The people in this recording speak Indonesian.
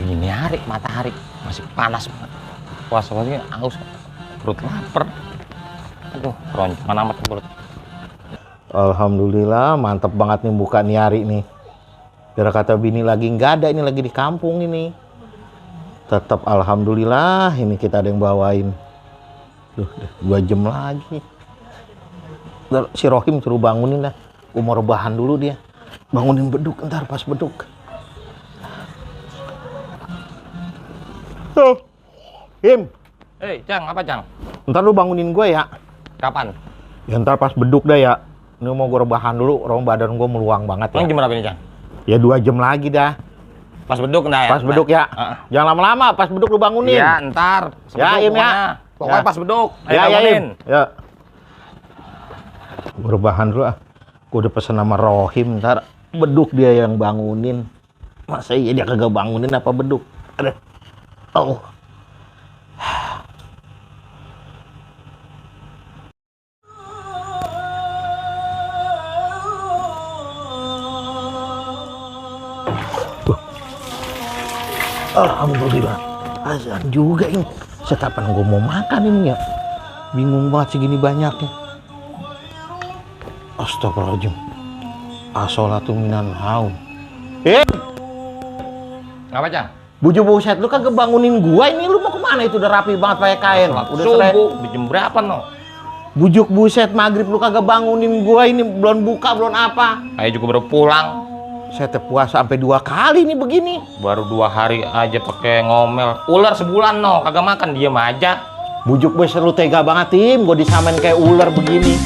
Ini hari matahari masih panas banget. Puasa-puasanya aus, perut lapar. Aduh, keroncongan amat perut. Alhamdulillah, mantep banget nih buka nih hari nih. Biar kata bini lagi nggak ada, ini lagi di kampung ini. Tetap alhamdulillah, ini kita ada yang bawain. Duh, 2 jam lagi. Si Rohim suruh bangunin dah. Gua mau rebahan dulu dia. Bangunin beduk, ntar pas beduk. Tuh, Him. Cang, apa Cang? Ntar lu bangunin gue ya. Kapan? Ya ntar pas beduk dah ya. Ini mau gue rebahan dulu, orang badan gue meluang banget ya. Jam berapa ini Cang? Ya 2 jam lagi dah. Pas beduk nah ya? Pas beduk ya. Jangan lama-lama, pas beduk lu bangunin. Iya, ntar. Ya, Im ya. Pokoknya Ya. pas beduk. Ayo Ya, bangunin. ya. Gue rebahan dulu ah. Gue udah pesen sama Rohim, ntar beduk dia yang bangunin. Masa iya dia kagak bangunin apa beduk? Aduh. Oh. Alhamdulillah. Azan juga ini. Setapan gue mau makan ini ya. Bingung banget segini banyaknya. Astagfirullahaladzim. As-sholatu minan naum. Apa Cang? Buju buset, lu kagak bangunin gua ini, lu mau kemana itu? Udah rapi banget pakai kain. Udah sore. Subuh, jam berapa no? Bujuk buset, maghrib lu kagak bangunin gua ini, belum buka, belum apa. Ayo juga baru pulang. Saya teh puasa sampai 2 kali nih begini. Baru 2 hari aja pakai ngomel. Ular sebulan no, kagak makan, diem aja. Bujuk buset, lu tega banget Tim, gua disamain kayak ular begini.